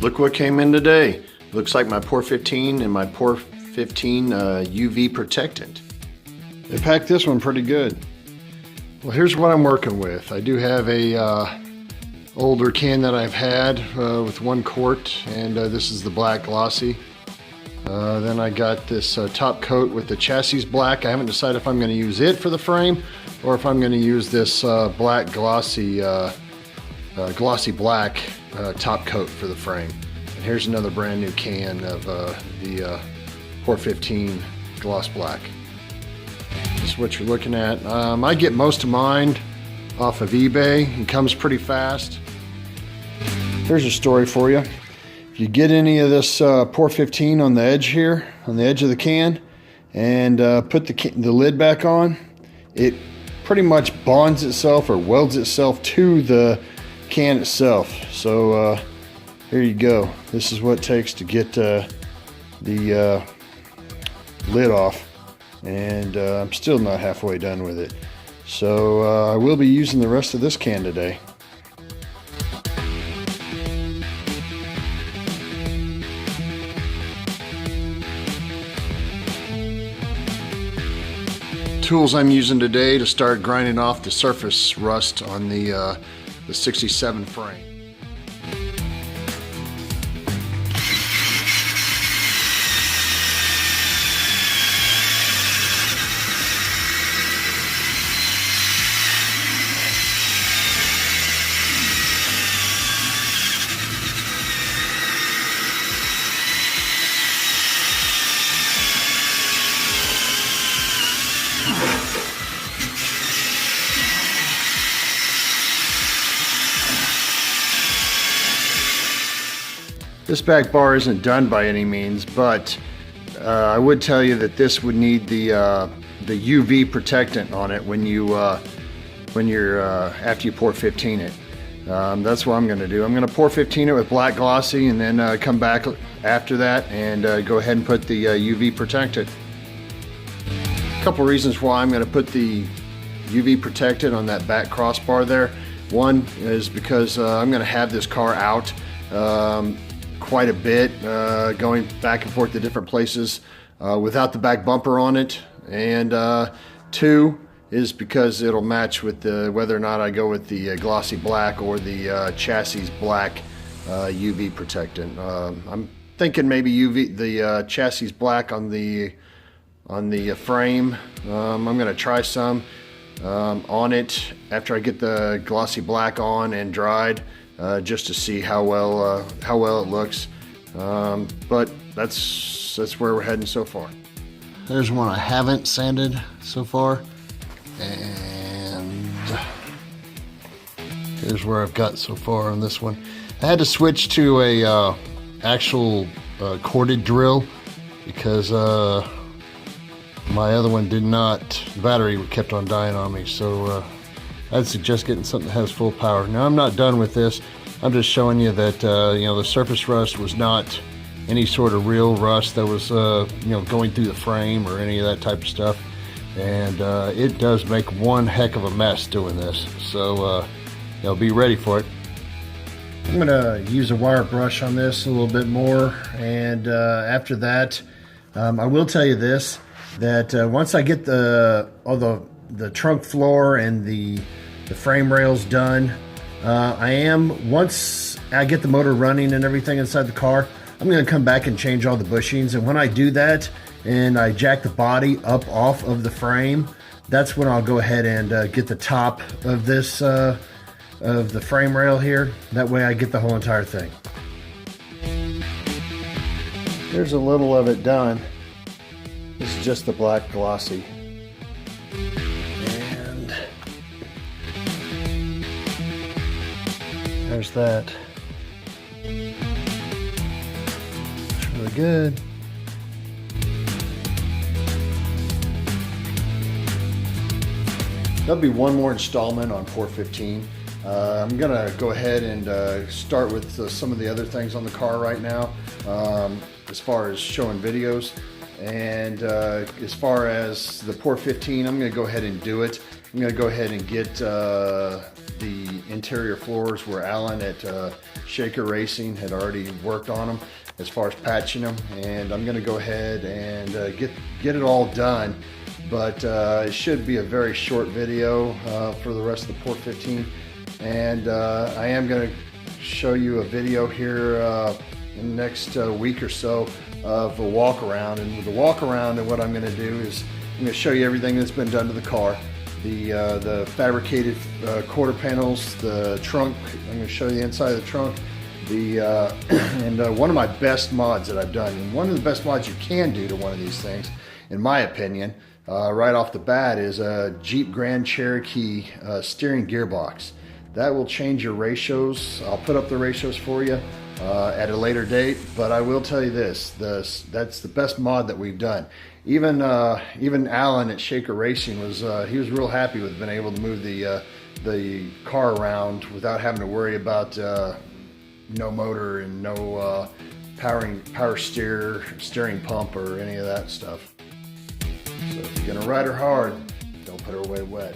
Look what came in today. Looks like my POR-15 and my POR-15 UV protectant. They packed this one pretty good. Well, here's what I'm working with. I do have a older can that I've had with 1 quart, and this is the black glossy. Then I got this top coat with the chassis black. I haven't decided if I'm going to use it for the frame or if I'm going to use this black glossy black top coat for the frame. And here's another brand new can of the POR-15 gloss black. This is what you're looking at. I get most of mine off of eBay. It comes pretty fast. Here's a story for you. If you get any of this POR-15 on the edge here, on the edge of the can, and put the lid back on, it pretty much bonds itself or welds itself to the can itself. So here you go. This is what it takes to get the lid off, and I'm still not halfway done with it. So I will be using the rest of this can today. Tools I'm using today to start grinding off the surface rust on the 67 frame. This back bar isn't done by any means, but I would tell you that this would need the UV protectant on it when you're after you POR-15 it. That's what I'm going to do. I'm going to POR-15 it with black glossy, and then come back after that and go ahead and put the UV protectant. A couple reasons why I'm going to put the UV protectant on that back crossbar there. One is because I'm going to have this car out quite a bit, going back and forth to different places without the back bumper on it, and 2 is because it'll match with whether or not I go with the glossy black or the chassis black UV protectant. I'm thinking maybe the chassis black on the frame. I'm going to try some on it after I get the glossy black on and dried, just to see how well it looks. But that's where we're heading so far. There's one I haven't sanded so far, and here's where I've got so far on this one. I had to switch to a actual corded drill because my other one did not. The battery kept on dying on me, so I'd suggest getting something that has full power. Now, I'm not done with this. I'm just showing you that you know, the surface rust was not any sort of real rust that was you know, going through the frame or any of that type of stuff. And it does make one heck of a mess doing this. So you know, be ready for it. I'm gonna use a wire brush on this a little bit more, and after that, I will tell you this, that once I get all the trunk floor and the frame rails done, once I get the motor running and everything inside the car, I'm going to come back and change all the bushings. And when I do that and I jack the body up off of the frame, that's when I'll go ahead and get the top of this of the frame rail here. That way I get the whole entire thing. There's a little of it done. This is just the black glossy. And there's that. It's really good. There'll be one more installment on POR-15. I'm gonna go ahead and start with some of the other things on the car right now, as far as showing videos. And as far as the POR-15, I'm going to go ahead and do it. I'm going to go ahead and get the interior floors where Alan at Shaker Racing had already worked on them as far as patching them. And I'm going to go ahead and get it all done. But it should be a very short video for the rest of the POR-15. And I am going to show you a video here in the next week or so of a walk around. And with the walk around, and what I'm going to do is I'm going to show you everything that's been done to the car, the fabricated quarter panels, the trunk. I'm going to show you the inside of the trunk, and one of my best mods that I've done, and one of the best mods you can do to one of these things, in my opinion, right off the bat, is a Jeep Grand Cherokee steering gearbox. That will change your ratios. I'll put up the ratios for you at a later date, but I will tell you this, that's the best mod that we've done. Even Alan at Shaker Racing he was real happy with being able to move the car around without having to worry about no motor and no power steering pump or any of that stuff. So if you're gonna ride her hard, don't put her away wet.